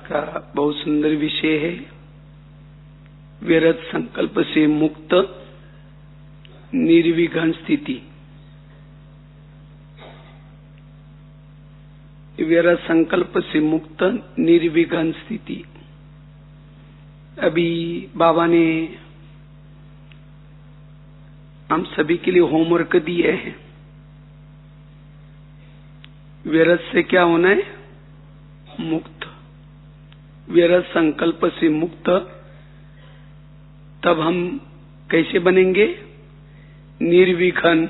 का बहुत सुंदर विषय है। व्यर्थ संकल्प से मुक्त निर्विघ्न स्थिति। व्यर्थ संकल्प से मुक्त निर्विघ्न स्थिति। अभी बाबा ने हम सभी के लिए होमवर्क दिए हैं। व्यर्थ से क्या होना है? मुक्त। व्यर्थ संकल्प से मुक्त। तब हम कैसे बनेंगे? निर्विघ्न।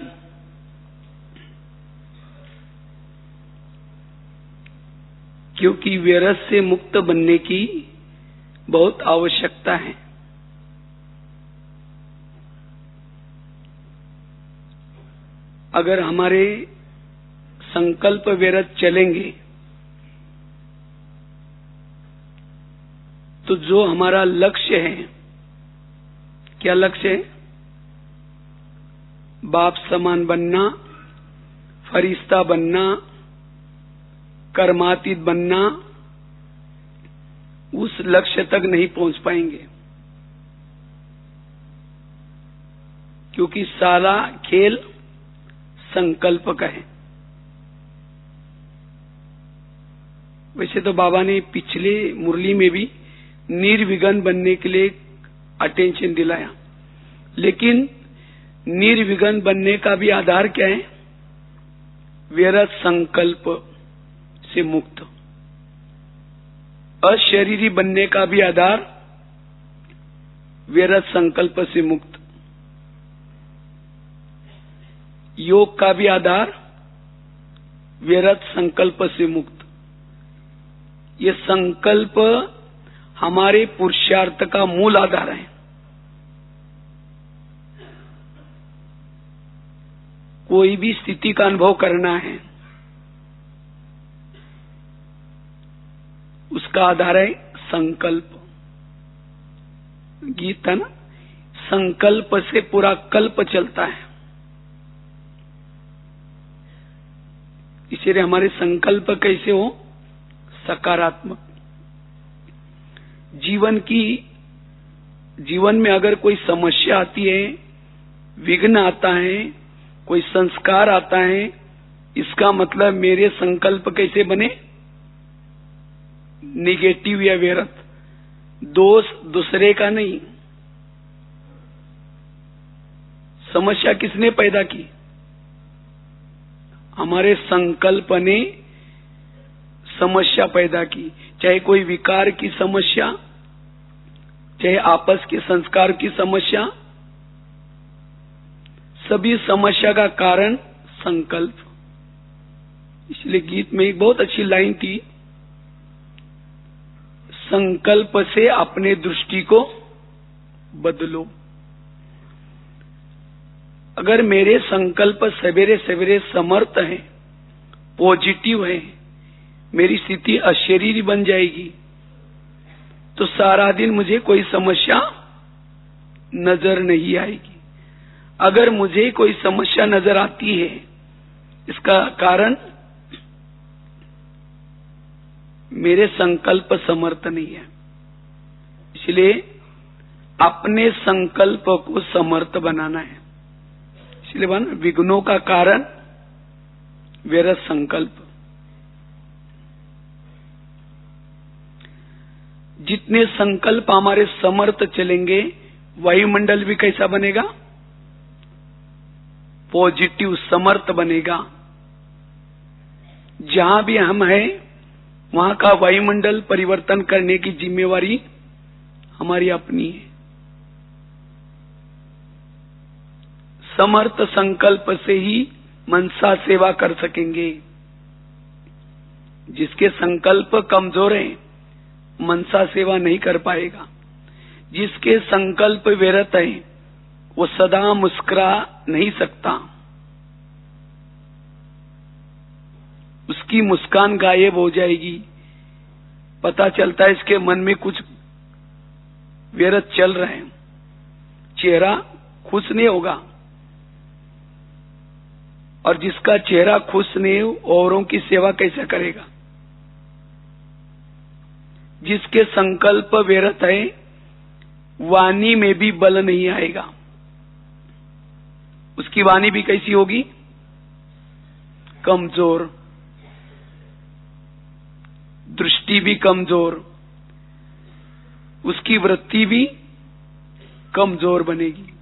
क्योंकि व्यर्थ से मुक्त बनने की बहुत आवश्यकता है। अगर हमारे संकल्प व्यर्थ चलेंगे तो जो हमारा लक्ष्य है, क्या लक्ष्य है? बाप समान बनना, फरिश्ता बनना, कर्मातीत बनना, उस लक्ष्य तक नहीं पहुंच पाएंगे। क्योंकि सारा खेल संकल्प का है। वैसे तो बाबा ने पिछले मुरली में भी निर्विघ्न बनने के लिए अटेंशन दिलाया, लेकिन निर्विघ्न बनने का भी आधार क्या है? व्यर्थ संकल्प से मुक्त। अशरीरी बनने का भी आधार व्यर्थ संकल्प से मुक्त। योग का भी आधार व्यर्थ संकल्प से मुक्त। ये संकल्प हमारे पुरुषार्थ का मूल आधार है। कोई भी स्थिति का अनुभव करना है, उसका आधार है संकल्प। गीता ना, संकल्प से पूरा कल्प चलता है। इसलिए हमारे संकल्प कैसे हो? सकारात्मक। जीवन में अगर कोई समस्या आती है, विघ्न आता है, कोई संस्कार आता है, इसका मतलब मेरे संकल्प कैसे बने? निगेटिव या व्यर्थ। दोष दूसरे का नहीं। समस्या किसने पैदा की? हमारे संकल्प ने समस्या पैदा की। चाहे कोई विकार की समस्या, चाहे आपस के संस्कार की समस्या, सभी समस्या का कारण संकल्प। इसलिए गीत में एक बहुत अच्छी लाइन थी, संकल्प से अपने दृष्टि को बदलो। अगर मेरे संकल्प सवेरे सवेरे समर्थ हैं, पॉजिटिव है, मेरी स्थिति अशरीरी बन जाएगी, तो सारा दिन मुझे कोई समस्या नजर नहीं आएगी। अगर मुझे कोई समस्या नजर आती है, इसका कारण मेरे संकल्प समर्थ नहीं है। इसलिए अपने संकल्प को समर्थ बनाना है। इसलिए विघ्नों का कारण व्यर्थ संकल्प। जितने संकल्प हमारे समर्थ चलेंगे, वायुमंडल भी कैसा बनेगा? पॉजिटिव, समर्थ बनेगा। जहां भी हम हैं, वहां का वायुमंडल परिवर्तन करने की जिम्मेवारी हमारी अपनी है। समर्थ संकल्प से ही मनसा सेवा कर सकेंगे। जिसके संकल्प कमजोर हैं, मनसा सेवा नहीं कर पाएगा। जिसके संकल्प व्यर्थ हैं, वो सदा मुस्कुरा नहीं सकता। उसकी मुस्कान गायब हो जाएगी। पता चलता है इसके मन में कुछ व्यर्थ चल रहे हैं। चेहरा खुश नहीं होगा। और जिसका चेहरा खुश नहीं, औरों की सेवा कैसे करेगा? जिसके संकल्प व्यर्थ है, वाणी में भी बल नहीं आएगा। उसकी वाणी भी कैसी होगी? कमजोर, दृष्टि भी कमजोर, उसकी वृत्ति भी कमजोर बनेगी।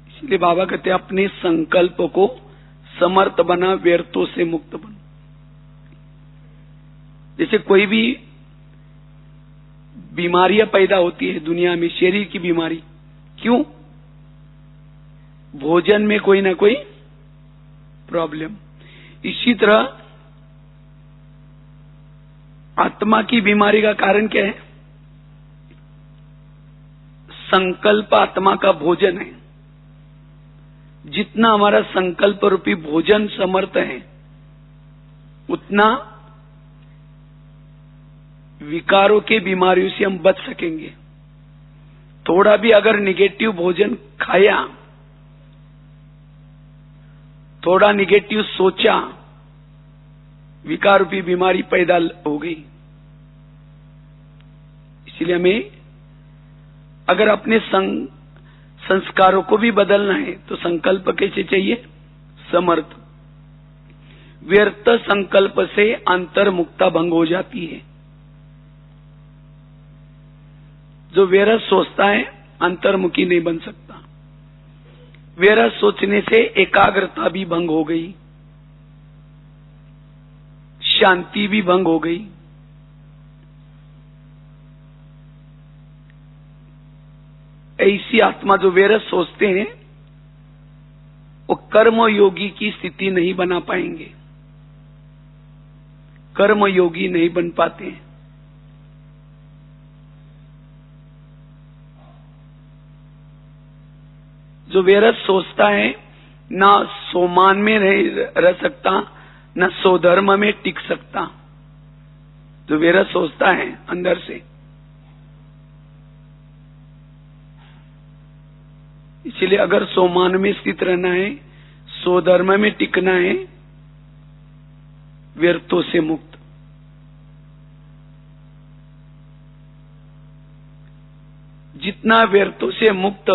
इसलिए बाबा कहते हैं अपने संकल्प को समर्थ बना, व्यर्थों से मुक्त बना। जैसे कोई भी बीमारियां पैदा होती है दुनिया में, शरीर की बीमारी, क्यों? भोजन में कोई ना कोई प्रॉब्लम। इसी तरह आत्मा की बीमारी का कारण क्या है? संकल्प आत्मा का भोजन है। जितना हमारा संकल्प रूपी भोजन समर्थ है, उतना विकारों के बीमारियों से हम बच सकेंगे। थोड़ा भी अगर निगेटिव भोजन खाया, थोड़ा निगेटिव सोचा, विकार रूपी बीमारी पैदा हो गई। इसलिए हमें अगर अपने संस्कारों को भी बदलना है तो संकल्प कैसे चाहिए? समर्थ। व्यर्थ संकल्प से अंतर्मुक्ता भंग हो जाती है। जो व्यर्थ सोचता है अंतर्मुखी नहीं बन सकता। व्यर्थ सोचने से एकाग्रता भी भंग हो गई, शांति भी भंग हो गई। ऐसी आत्मा जो व्यर्थ सोचते हैं वो कर्म योगी की स्थिति नहीं बना पाएंगे, कर्म योगी नहीं बन पाते हैं। जो व्यर्थ सोचता है ना सोमान में रह सकता, न स्वधर्म में टिक सकता। जो व्यर्थ सोचता है अंदर से, इसलिए अगर सोमान में स्थित रहना है, स्वधर्म में टिकना है, व्यर्थों से मुक्त। जितना व्यर्थों से मुक्त,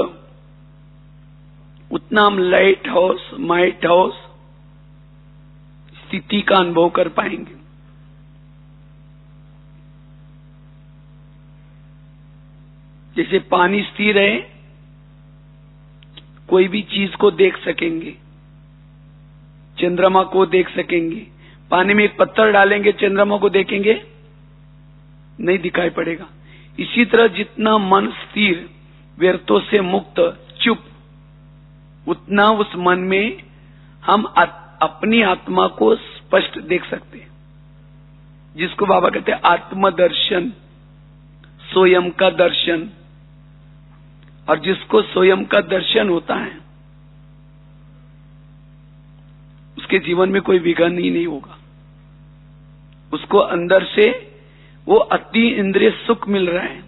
उतना हम लाइट हाउस, माइट हाउस स्थिति का अनुभव कर पाएंगे। जैसे पानी स्थिर है, कोई भी चीज को देख सकेंगे, चंद्रमा को देख सकेंगे। पानी में एक पत्थर डालेंगे, चंद्रमा को देखेंगे? नहीं दिखाई पड़ेगा। इसी तरह जितना मन स्थिर, व्यर्थों से मुक्त, चुप, उतना उस मन में हम अपनी आत्मा को स्पष्ट देख सकते हैं, जिसको बाबा कहते हैं आत्मदर्शन, स्वयं का दर्शन। और जिसको स्वयं का दर्शन होता है, उसके जीवन में कोई विघ्न ही नहीं होगा। उसको अंदर से वो अति इंद्रिय सुख मिल रहा है,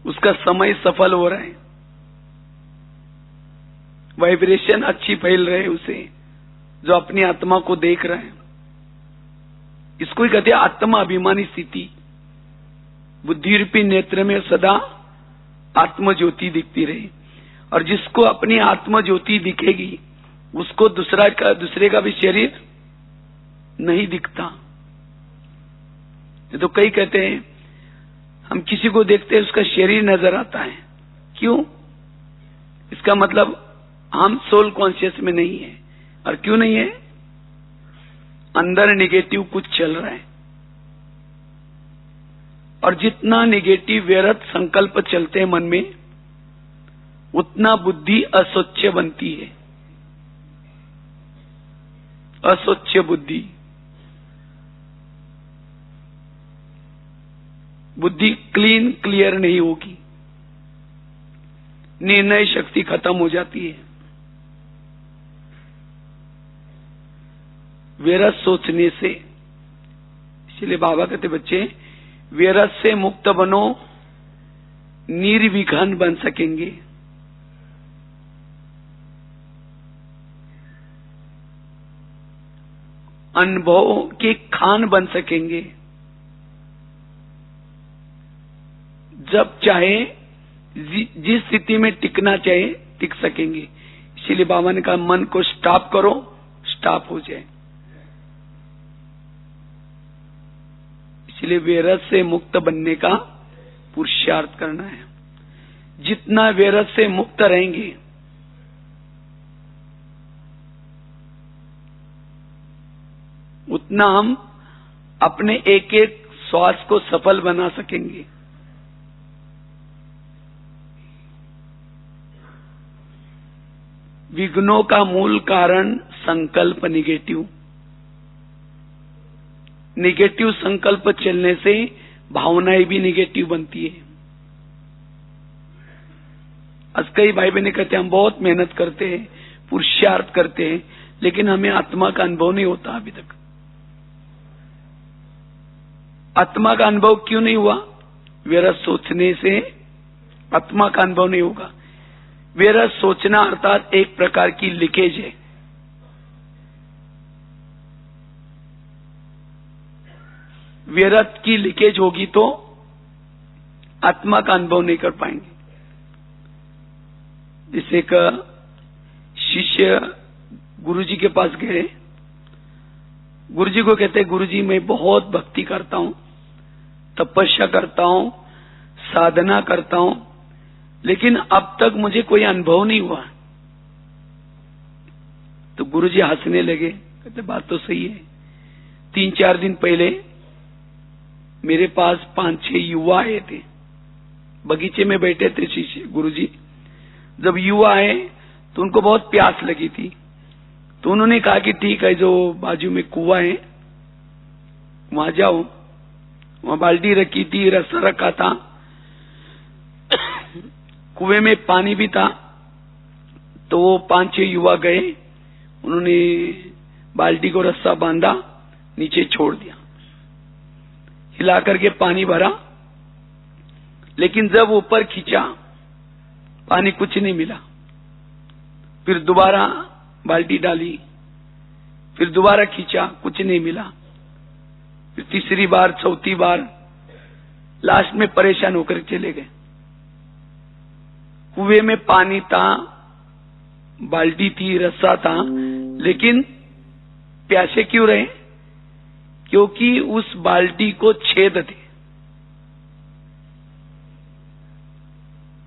उसका समय सफल हो रहा है, वाइब्रेशन अच्छी फैल रहे उसे, जो अपनी आत्मा को देख रहा है। इसको ही कहते हैं आत्मा अभिमानी स्थिति। बुद्धि रूपी नेत्र में सदा आत्म ज्योति दिखती रहे, और जिसको अपनी आत्म ज्योति दिखेगी, उसको दूसरे का भी शरीर नहीं दिखता। ये तो कई कहते हैं हम किसी को देखते हैं उसका शरीर नजर आता है, क्यों? इसका मतलब हम सोल कॉन्शियस में नहीं है। और क्यों नहीं है? अंदर निगेटिव कुछ चल रहा है। और जितना निगेटिव व्यर्थ संकल्प चलते हैं मन में, उतना बुद्धि अस्वच्छ बनती है। अस्वच्छ बुद्धि, बुद्धि क्लीन क्लियर नहीं होगी, निर्णय शक्ति खत्म हो जाती है। व्यर्थ सोचने से, इसलिए बाबा कहते बच्चे व्यर्थ से मुक्त बनो, निर्विघ्न बन सकेंगे। अनुभव के खान बन सकेंगे। जब चाहे जिस स्थिति में टिकना चाहे टिक सकेंगे। इसीलिए बाबा ने कहा मन को स्टॉप करो, स्टॉप हो जाए। इसलिए विरत से मुक्त बनने का पुरुषार्थ करना है। जितना विरत से मुक्त रहेंगे उतना हम अपने एक एक श्वास को सफल बना सकेंगे। विघ्नों का मूल कारण संकल्प निगेटिव। निगेटिव संकल्प चलने से भावनाएं भी निगेटिव बनती है। आज कई भाई बहने कहते हैं हम बहुत मेहनत करते हैं, पुरुषार्थ करते हैं, लेकिन हमें आत्मा का अनुभव नहीं होता अभी तक। आत्मा का अनुभव क्यों नहीं हुआ? व्यर्थ सोचने से आत्मा का अनुभव नहीं होगा। व्यर्थ सोचना अर्थात एक प्रकार की लीकेज है। व्यर्थ की लीकेज होगी तो आत्मा का अनुभव नहीं कर पाएंगे। जैसे एक शिष्य गुरुजी के पास गए, गुरुजी को कहते हैं गुरुजी मैं बहुत भक्ति करता हूं, तपस्या करता हूं, साधना करता हूं, लेकिन अब तक मुझे कोई अनुभव नहीं हुआ। तो गुरुजी हंसने लगे, कहते बात तो सही है। 3-4 दिन पहले मेरे पास 5-6 युवा आए थे, बगीचे में बैठे थे शिष्य गुरुजी। जब युवा आए तो उनको बहुत प्यास लगी थी, तो उन्होंने कहा कि ठीक है, जो बाजू में कुआं है वहां जाओ। वहां बाल्टी रखी थी, रस्सा रखा था, कुएं में पानी भी था। तो वो 5-6 युवा गए, उन्होंने बाल्टी को रस्सा बांधा, नीचे छोड़ दिया, हिला करके पानी भरा, लेकिन जब ऊपर खींचा पानी कुछ नहीं मिला। फिर दोबारा बाल्टी डाली, फिर दोबारा खींचा, कुछ नहीं मिला। फिर तीसरी बार, चौथी बार, लास्ट में परेशान होकर चले गए। कुएं में पानी था, बाल्टी थी, रस्सा था, लेकिन प्यासे क्यों रहे? क्योंकि उस बाल्टी को छेद थे।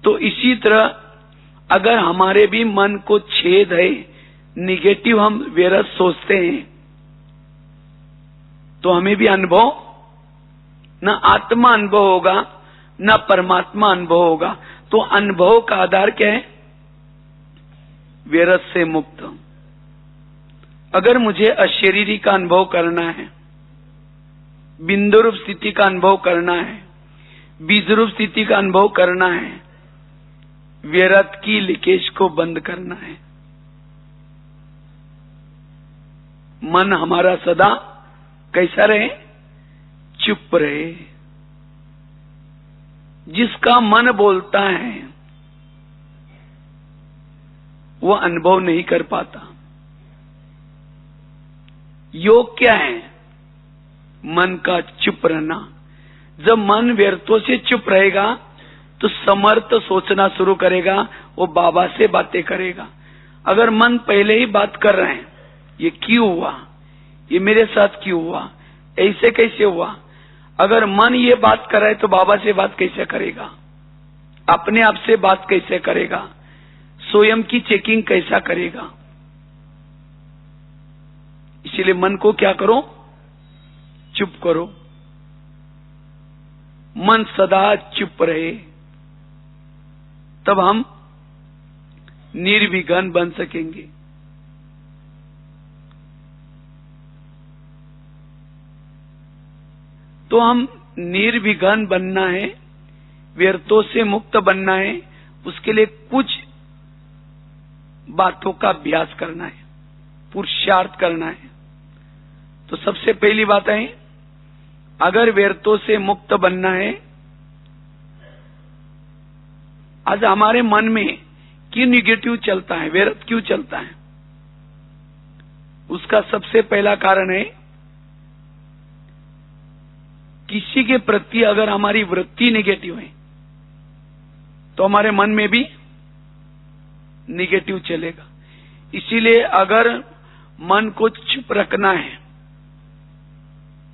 तो इसी तरह अगर हमारे भी मन को छेद है, निगेटिव हम व्यर्थ सोचते हैं, तो हमें भी अनुभव, न आत्मा अनुभव होगा न परमात्मा अनुभव होगा। तो अनुभव का आधार क्या है? व्यर्थ से मुक्त। अगर मुझे अशरीरी का अनुभव करना है, बिंदु रूप स्थिति का अनुभव करना है, बीज रूप स्थिति का अनुभव करना है, व्यर्थ की लीकेज को बंद करना है। मन हमारा सदा कैसा रहे? चुप रहे। जिसका मन बोलता है वो अनुभव नहीं कर पाता। योग क्या है? मन का चुप रहना। जब मन व्यर्थों से चुप रहेगा तो समर्थ सोचना शुरू करेगा, वो बाबा से बातें करेगा। अगर मन पहले ही बात कर रहे हैं, ये क्यों हुआ, ये मेरे साथ क्यों हुआ, ऐसे कैसे हुआ, अगर मन ये बात कर रहा है तो बाबा से बात कैसे करेगा, अपने आप से बात कैसे करेगा, स्वयं की चेकिंग कैसा करेगा। इसीलिए मन को क्या करो? चुप करो। मन सदा चुप रहे, तब हम निर्विघ्न बन सकेंगे। तो हम निर्विघ्न बनना है, व्यर्थों से मुक्त बनना है, उसके लिए कुछ बातों का अभ्यास करना है, पुरुषार्थ करना है। तो सबसे पहली बात है, अगर व्यर्थों से मुक्त बनना है, आज हमारे मन में क्यों निगेटिव चलता है, व्यर्थ क्यों चलता है? उसका सबसे पहला कारण है, किसी के प्रति अगर हमारी वृत्ति नेगेटिव है तो हमारे मन में भी नेगेटिव चलेगा। इसीलिए अगर मन को चुप रखना है,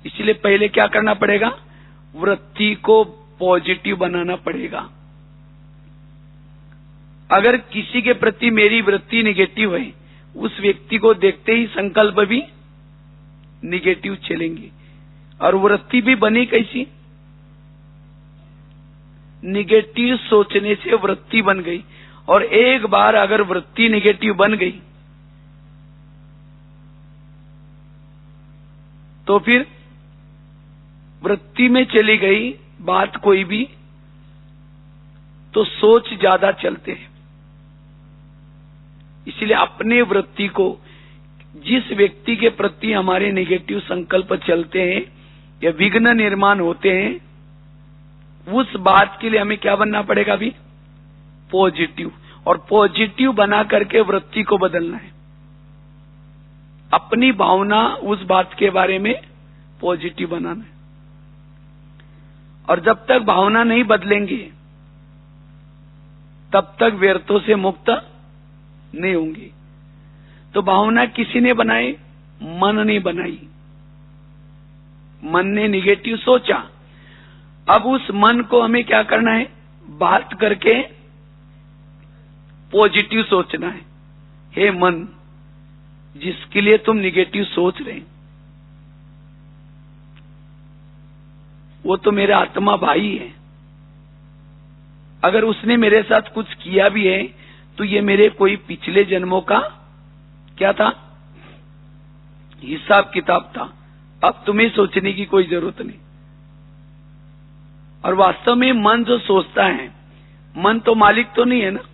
इसलिए पहले क्या करना पड़ेगा, वृत्ति को पॉजिटिव बनाना पड़ेगा। अगर किसी के प्रति मेरी वृत्ति नेगेटिव है, उस व्यक्ति को देखते ही संकल्प भी नेगेटिव चलेंगे। और वृत्ति भी बनी कैसी, नेगेटिव सोचने से वृत्ति बन गई। और एक बार अगर वृत्ति नेगेटिव बन गई तो फिर वृत्ति में चली गई बात कोई भी, तो सोच ज्यादा चलते हैं। इसलिए अपने वृत्ति को, जिस व्यक्ति के प्रति हमारे नेगेटिव संकल्प चलते हैं या विघ्न निर्माण होते हैं, उस बात के लिए हमें क्या बनना पड़ेगा अभी, पॉजिटिव। और पॉजिटिव बना करके वृत्ति को बदलना है। अपनी भावना उस बात के बारे में पॉजिटिव बनाना है। और जब तक भावना नहीं बदलेंगे तब तक व्यर्थों से मुक्त नहीं होंगे। तो भावना किसी ने बनाई, मन ने बनाई। मन ने निगेटिव सोचा, अब उस मन को हमें क्या करना है, बात करके पॉजिटिव सोचना है। हे मन, जिसके लिए तुम निगेटिव सोच रहे हैं, वो तो मेरा आत्मा भाई है। अगर उसने मेरे साथ कुछ किया भी है तो ये मेरे कोई पिछले जन्मों का क्या था, हिसाब किताब था। अब तुम्हें सोचने की कोई जरूरत नहीं। और वास्तव में मन जो सोचता है, मन तो मालिक तो नहीं है ना।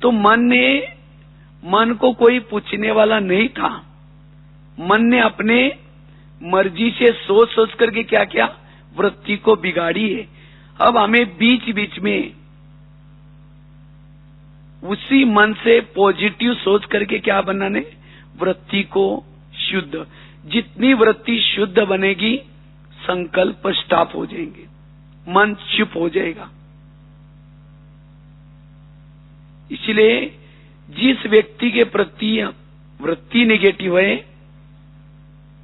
तो मन को कोई पूछने वाला नहीं था। मन ने अपने मर्जी से सोच सोच करके क्या किया, वृत्ति को बिगाड़ी है। अब हमें बीच बीच में उसी मन से पॉजिटिव सोच करके क्या बनाने, वृत्ति को शुद्ध। जितनी वृत्ति शुद्ध बनेगी, संकल्प स्टॉप हो जाएंगे, मन चुप हो जाएगा। इसलिए जिस व्यक्ति के प्रति वृत्ति नेगेटिव है,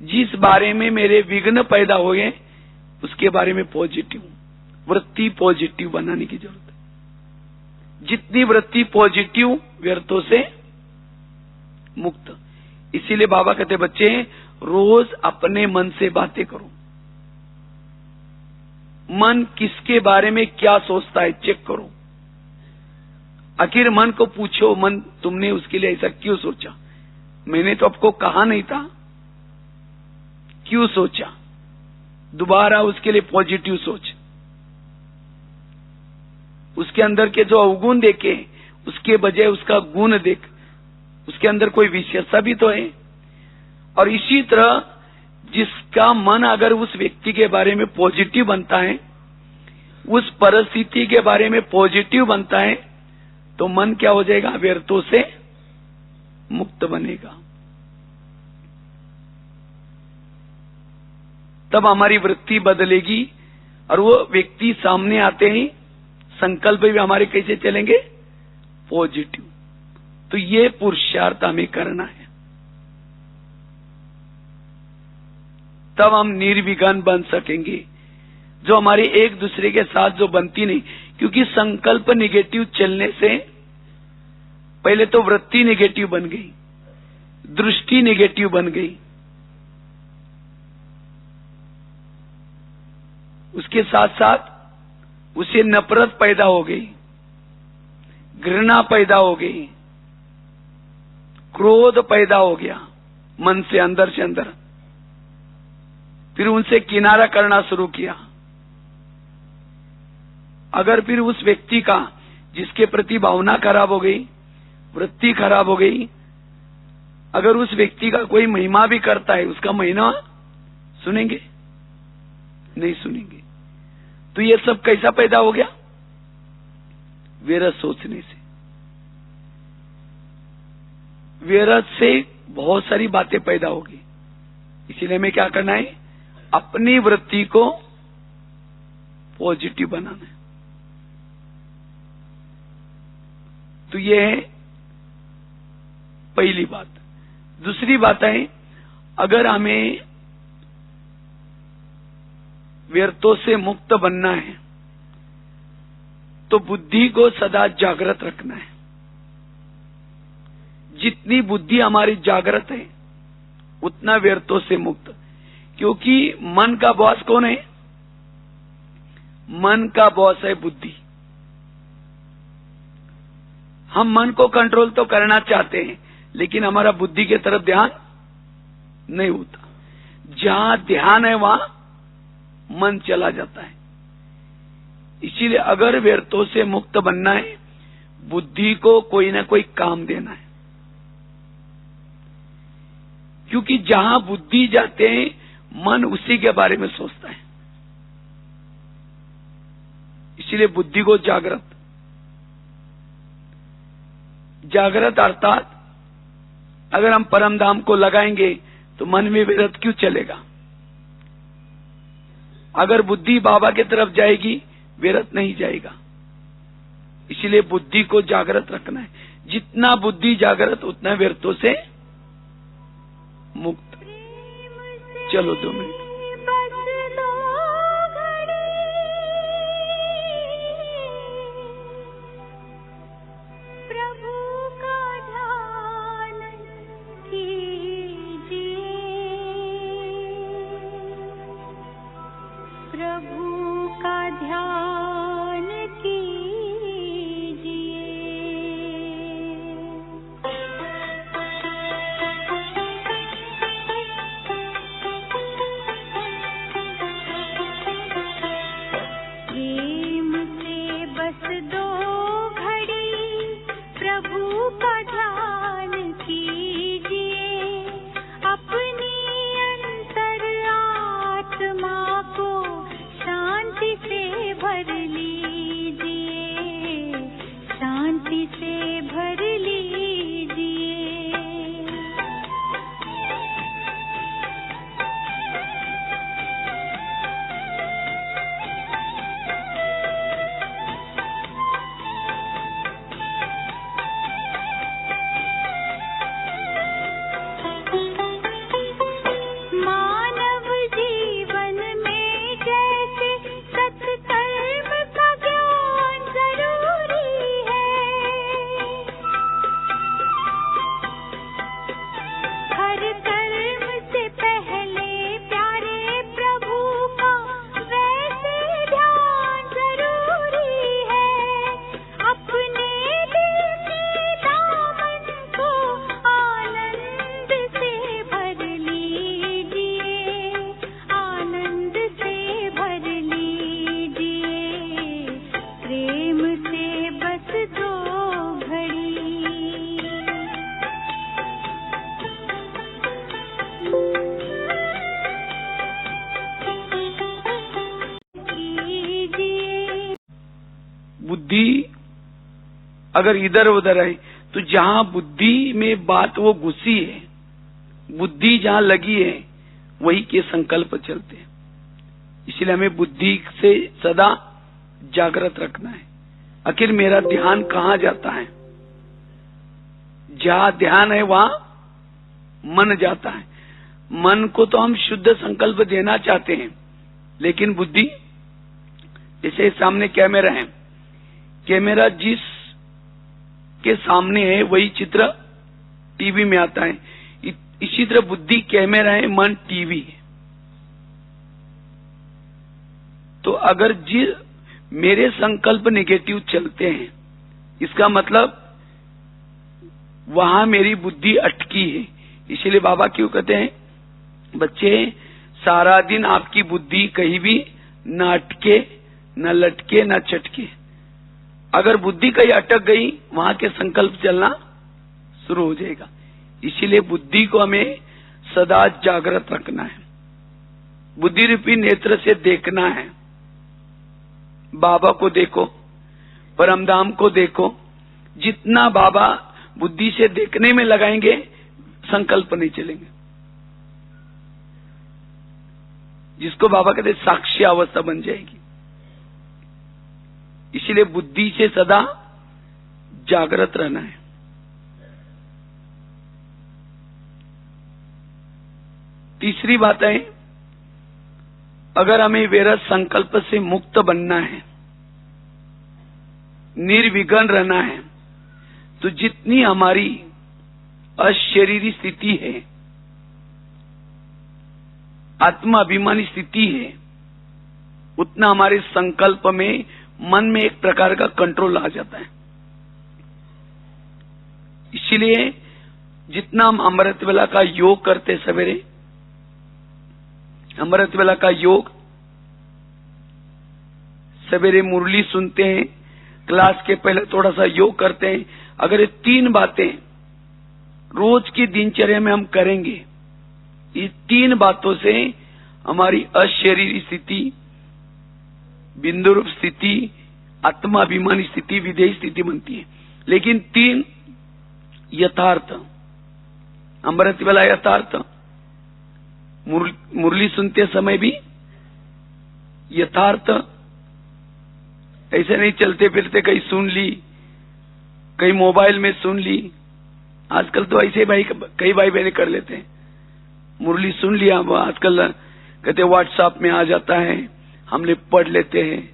जिस बारे में मेरे विघ्न पैदा हो गए, उसके बारे में पॉजिटिव वृत्ति पॉजिटिव बनाने की जरूरत है। जितनी वृत्ति पॉजिटिव, व्यर्थों से मुक्त। इसीलिए बाबा कहते, बच्चे रोज अपने मन से बातें करो। मन किसके बारे में क्या सोचता है चेक करो। आखिर मन को पूछो, मन तुमने उसके लिए ऐसा क्यों सोचा, मैंने तो आपको कहा नहीं था, क्यों सोचा। दोबारा उसके लिए पॉजिटिव सोच। उसके अंदर के जो अवगुण देखे, उसके बजाय उसका गुण देख, उसके अंदर कोई विशेषता भी तो है। और इसी तरह जिसका मन अगर उस व्यक्ति के बारे में पॉजिटिव बनता है, उस परिस्थिति के बारे में पॉजिटिव बनता है, तो मन क्या हो जाएगा, व्यर्थों से मुक्त बनेगा। तब हमारी वृत्ति बदलेगी और वो व्यक्ति सामने आते ही संकल्प भी हमारे कैसे चलेंगे, पॉजिटिव। तो ये पुरुषार्थ हमें करना है, तब हम निर्विघ्न बन सकेंगे। जो हमारी एक दूसरे के साथ जो बनती नहीं, क्योंकि संकल्प नेगेटिव चलने से पहले तो वृत्ति नेगेटिव बन गई, दृष्टि नेगेटिव बन गई, उसके साथ साथ उसे नफरत पैदा हो गई, घृणा पैदा हो गई, क्रोध पैदा हो गया मन से, अंदर से अंदर। फिर उनसे किनारा करना शुरू किया। अगर फिर उस व्यक्ति का, जिसके प्रति भावना खराब हो गई, वृत्ति खराब हो गई, अगर उस व्यक्ति का कोई महिमा भी करता है, उसका महिमा सुनेंगे नहीं सुनेंगे। तो ये सब कैसा पैदा हो गया, विरस सोचने से। व्यर्थ से बहुत सारी बातें पैदा होगी। इसीलिए हमें क्या करना है, अपनी वृत्ति को पॉजिटिव बनाना है। तो ये है पहली बात। दूसरी बात है, अगर हमें व्यर्थों से मुक्त बनना है तो बुद्धि को सदा जागृत रखना है। जितनी बुद्धि हमारी जागृत है उतना व्यर्थों से मुक्त, क्योंकि मन का बॉस कौन है? मन का बॉस है बुद्धि। हम मन को कंट्रोल तो करना चाहते हैं, लेकिन हमारा बुद्धि की तरफ ध्यान नहीं होता। जहां ध्यान है वहां मन चला जाता है। इसीलिए अगर व्यर्थों से मुक्त बनना है, बुद्धि को कोई ना कोई काम देना है, क्योंकि जहां बुद्धि जाते हैं मन उसी के बारे में सोचता है। इसीलिए बुद्धि को जागृत अर्थात अगर हम परम धाम को लगाएंगे तो मन में विरत क्यों चलेगा? अगर बुद्धि बाबा की तरफ जाएगी विरत नहीं जाएगा। इसलिए बुद्धि को जागृत रखना है। जितना बुद्धि जागृत उतना व्यर्थों से मुक्त। चलो 2 मिनट। बुद्धि अगर इधर उधर है तो जहां बुद्धि में बात वो घुसी है, बुद्धि जहां लगी है वही के संकल्प चलते हैं। इसलिए हमें बुद्धि से सदा जागृत रखना है। आखिर मेरा ध्यान कहां जाता है? जहां ध्यान है वहां मन जाता है। मन को तो हम शुद्ध संकल्प देना चाहते हैं, लेकिन बुद्धि, जैसे सामने कैमरा है, कैमरा जिस के सामने है वही चित्र टीवी में आता है। इसी तरह बुद्धि कैमरा है, मन टीवी है। तो अगर मेरे संकल्प नेगेटिव चलते हैं, इसका मतलब वहां मेरी बुद्धि अटकी है। इसीलिए बाबा क्यों कहते हैं, बच्चे सारा दिन आपकी बुद्धि कहीं भी न अटके, न लटके, न चटके। अगर बुद्धि कहीं अटक गई, वहां के संकल्प चलना शुरू हो जाएगा। इसीलिए बुद्धि को हमें सदा जागृत रखना है। बुद्धि रूपी नेत्र से देखना है। बाबा को देखो, परमधाम को देखो। जितना बाबा बुद्धि से देखने में लगाएंगे, संकल्प नहीं चलेंगे। जिसको बाबा कहते साक्षी अवस्था बन जाएगी। इसीलिए बुद्धि से सदा जागृत रहना है। तीसरी बात है, अगर हमें विरत संकल्प से मुक्त बनना है, निर्विघ्न रहना है, तो जितनी हमारी अशरीरी स्थिति है, आत्माभिमानी स्थिति है, उतना हमारे संकल्प में, मन में एक प्रकार का कंट्रोल आ जाता है। इसलिए जितना हम अमृत वेला का योग करते सवेरे, अमृत वेला का योग, सवेरे मुरली सुनते हैं, क्लास के पहले थोड़ा सा योग करते हैं, अगर ये 3 बातें रोज की दिनचर्या में हम करेंगे, ये 3 बातों से हमारी अशरीरी स्थिति, बिंदु रूप स्थिति, आत्माभिमानी स्थिति, विधेयी स्थिति बनती है। लेकिन 3 यथार्थ, अमृत वेला यथार्थ, मुरली सुनते समय भी यथार्थ, ऐसे नहीं चलते फिरते कहीं सुन ली, कहीं मोबाइल में सुन ली। आजकल तो ऐसे भाई कई भाई बहने कर लेते हैं, मुरली सुन लिया, आजकल कहते व्हाट्सएप में आ जाता है, हमने पढ़ लेते हैं,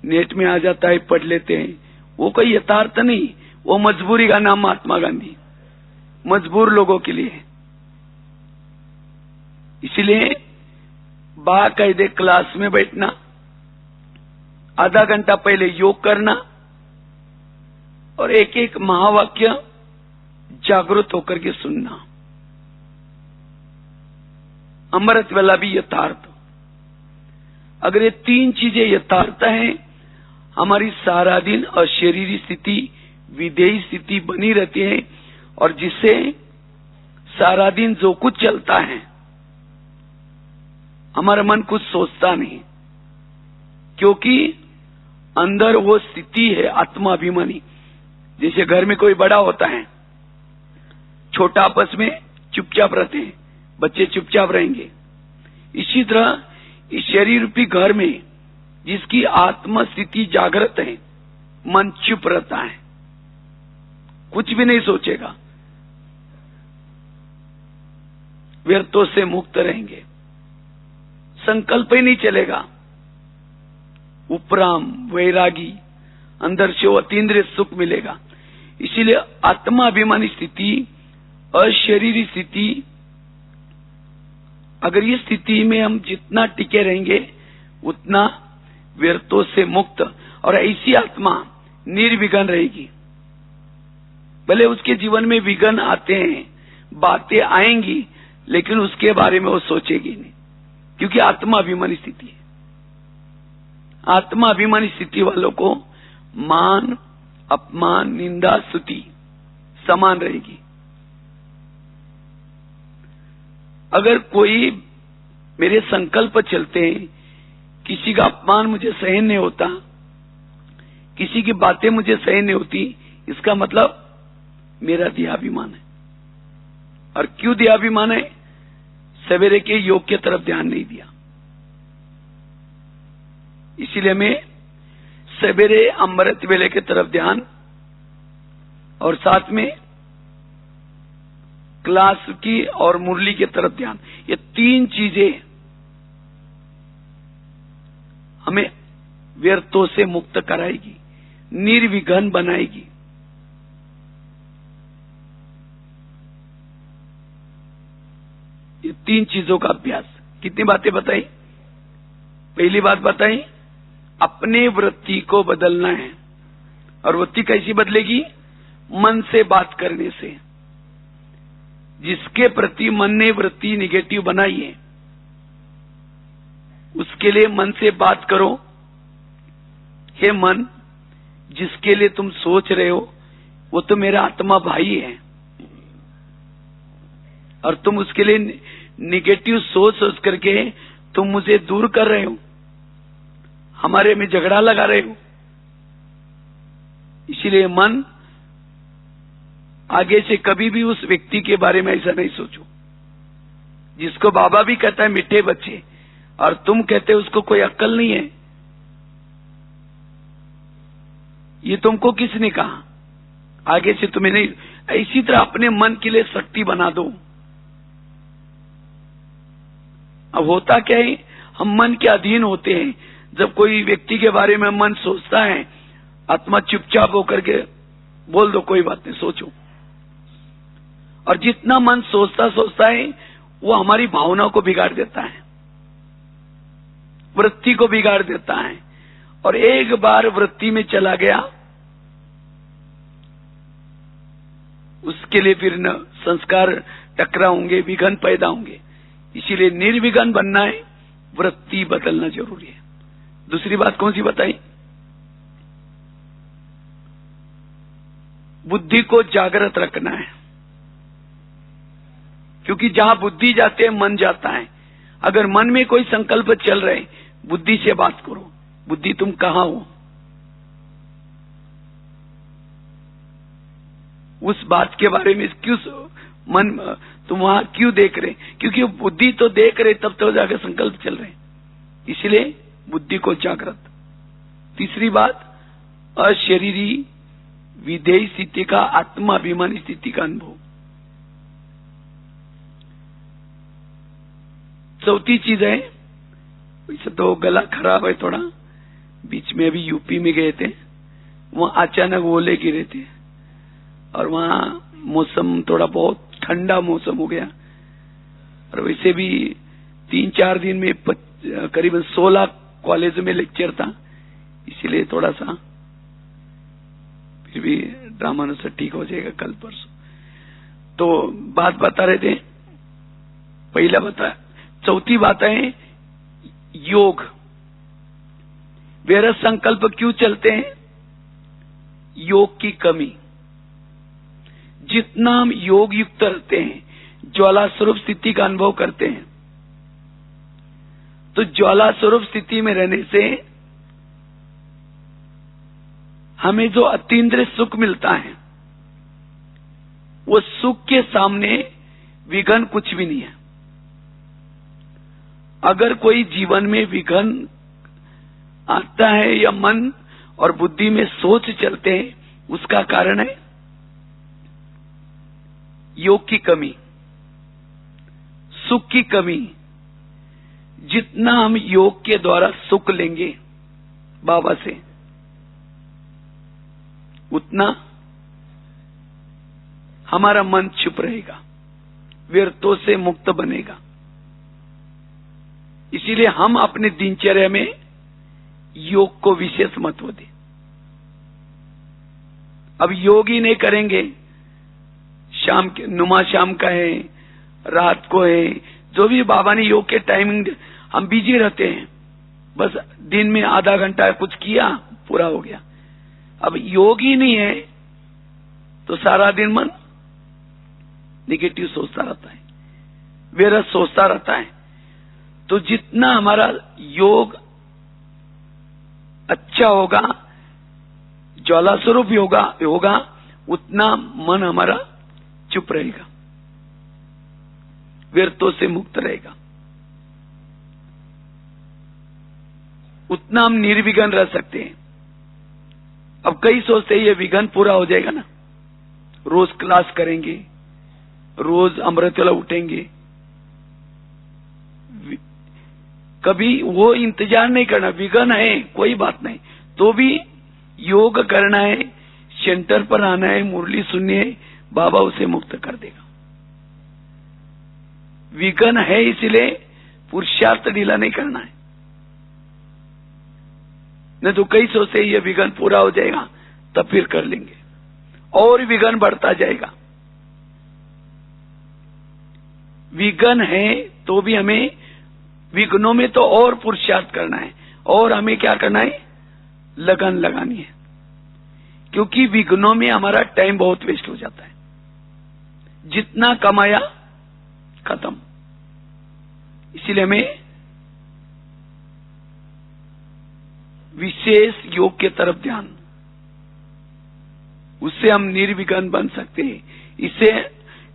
नेट में आ जाता है, पढ़ लेते हैं। वो कोई यथार्थ नहीं, वो मजबूरी का नाम महात्मा गांधी, मजबूर लोगों के लिए। इसलिए बाकायदे क्लास में बैठना, आधा घंटा पहले योग करना और एक एक महावाक्य जागृत होकर के सुनना। अमृत वेला भी यथार्थ। अगर ये 3 चीजें यथार्थ हैं, हमारी सारा दिन अशरीरी स्थिति, विधेयी स्थिति बनी रहती है, और जिससे सारा दिन जो कुछ चलता है, हमारा मन कुछ सोचता नहीं, क्योंकि अंदर वो स्थिति है आत्माभिमानी। जैसे घर में कोई बड़ा होता है, छोटा आपस में चुपचाप रहते हैं, बच्चे चुपचाप रहेंगे। इसी तरह इस शरीर रूपी घर में जिसकी आत्मा स्थिति जागृत है, मन चुप रहता है, कुछ भी नहीं सोचेगा, व्यर्थों से मुक्त रहेंगे, संकल्प ही नहीं चलेगा, उपराम वैरागी, अंदर से वो अतीन्द्रिय सुख मिलेगा। इसीलिए आत्माभिमानी स्थिति, अशरीरी स्थिति, अगर ये स्थिति में हम जितना टिके रहेंगे उतना व्यर्थों से मुक्त, और ऐसी आत्मा निर्विघ्न रहेगी। भले उसके जीवन में विघ्न आते हैं, बातें आएंगी, लेकिन उसके बारे में वो सोचेगी नहीं, क्योंकि आत्माभिमानी स्थिति है। आत्माभिमानी स्थिति वालों को मान, अपमान, निंदा, स्तुति समान रहेगी। अगर कोई मेरे संकल्प चलते हैं, किसी का अपमान मुझे सहन नहीं होता, किसी की बातें मुझे सहन नहीं होती, इसका मतलब मेरा देहाभिमान है। और क्यों देहाभिमान है? सवेरे के योग की तरफ ध्यान नहीं दिया। इसीलिए मैं सवेरे अमृत वेले की तरफ ध्यान, और साथ में क्लास की और मुरली की तरफ ध्यान, ये 3 चीजें हमें व्यर्थों से मुक्त कराएगी, निर्विघ्न बनाएगी। ये 3 चीजों का अभ्यास। कितनी बातें बताई? पहली बात बताई, अपने वृत्ति को बदलना है। और वृत्ति कैसी बदलेगी? मन से बात करने से। जिसके प्रति मन ने वृत्ति निगेटिव बनाई है, उसके लिए मन से बात करो, हे मन, जिसके लिए तुम सोच रहे हो वो तो मेरा आत्मा भाई है, और तुम उसके लिए निगेटिव सोच करके तुम मुझे दूर कर रहे हो, हमारे में झगड़ा लगा रहे हो। इसीलिए मन आगे से कभी भी उस व्यक्ति के बारे में ऐसा नहीं सोचो जिसको बाबा भी कहता है मीठे बच्चे, और तुम कहते हो उसको कोई अक्ल नहीं है। ये तुमको किसने कहा? आगे से तुम्हें नहीं। इसी तरह अपने मन के लिए शक्ति बना दो। अब होता क्या है, हम मन के अधीन होते हैं। जब कोई व्यक्ति के बारे में मन सोचता है, आत्मा चुपचाप होकर के बोल दो कोई बात नहीं, सोचो। और जितना मन सोचता है वो हमारी भावनाओं को बिगाड़ देता है, वृत्ति को बिगाड़ देता है। और एक बार वृत्ति में चला गया, उसके लिए फिर न संस्कार टकराएंगे, विघ्न पैदा होंगे। इसीलिए निर्विघ्न बनना है, वृत्ति बदलना जरूरी है। दूसरी बात कौन सी बताई? बुद्धि को जागृत रखना है, क्योंकि जहां बुद्धि जाते है मन जाता है। अगर मन में कोई संकल्प चल रहे, बुद्धि से बात करो, बुद्धि तुम कहां हो, उस बात के बारे में क्यों मन तुम वहां क्यों देख रहे? क्योंकि बुद्धि तो देख रहे, तब तो जाकर संकल्प चल रहे। इसलिए बुद्धि को जागृत। तीसरी बात, अशरीरी विधेय स्थिति का, आत्माभिमानी स्थिति का अनुभव। चौथी चीज है, वैसे तो गला खराब है थोड़ा, बीच में अभी यूपी में गए थे, वहां अचानक ओले गिरे थे और वहां मौसम थोड़ा बहुत ठंडा मौसम हो गया। और वैसे भी 3-4 दिन में करीबन 16 कॉलेज में लेक्चर था, इसीलिए थोड़ा सा फिर भी ड्रामानुसार ठीक हो जाएगा कल परसों। तो बात बता रहे थे, पहला बता, चौथी बात है योग। बेरस संकल्प क्यों चलते हैं? योग की कमी। जितना हम योग युक्त रहते हैं, ज्वाला स्वरूप स्थिति का अनुभव करते हैं, तो ज्वाला स्वरूप स्थिति में रहने से हमें जो अतीन्द्रिय सुख मिलता है, वो सुख के सामने विघ्न कुछ भी नहीं है। अगर कोई जीवन में विघ्न आता है या मन और बुद्धि में सोच चलते हैं, उसका कारण है योग की कमी, सुख की कमी। जितना हम योग के द्वारा सुख लेंगे बाबा से, उतना हमारा मन चुप रहेगा, व्यर्थों से मुक्त बनेगा। इसीलिए हम अपने दिनचर्या में योग को विशेष महत्व दें। अब योग ही नहीं करेंगे, शाम के नुमा शाम का है, रात को है, जो भी बाबा ने योग के टाइमिंग, हम बिजी रहते हैं, बस दिन में आधा घंटा कुछ किया, पूरा हो गया। अब योग ही नहीं है तो सारा दिन मन निगेटिव सोचता रहता है, व्यर्थ सोचता रहता है। तो जितना हमारा योग अच्छा होगा, ज्वाला स्वरूप होगा, उतना मन हमारा चुप रहेगा, व्यर्थों से मुक्त रहेगा, उतना हम निर्विघ्न रह सकते हैं। अब कई सोचते हैं ये विघ्न पूरा हो जाएगा ना, रोज क्लास करेंगे, रोज अमृतवेला उठेंगे, कभी वो इंतजार नहीं करना। विघ्न है कोई बात नहीं, तो भी योग करना है, सेंटर पर आना है, मुरली सुननी है, बाबा उसे मुक्त कर देगा। विघ्न है इसलिए पुरुषार्थ ढीला नहीं करना है, नहीं तो कई सोचते ये विघ्न पूरा हो जाएगा तब फिर कर लेंगे, और विघ्न बढ़ता जाएगा। विघ्न है तो भी हमें विघ्नों में तो और पुरुषार्थ करना है, और हमें क्या करना है, लगन लगानी है, क्योंकि विघ्नों में हमारा टाइम बहुत वेस्ट हो जाता है। जितना कमाया खत्म। इसीलिए हमें विशेष योग के तरफ ध्यान, उससे हम निर्विघ्न बन सकते हैं। इससे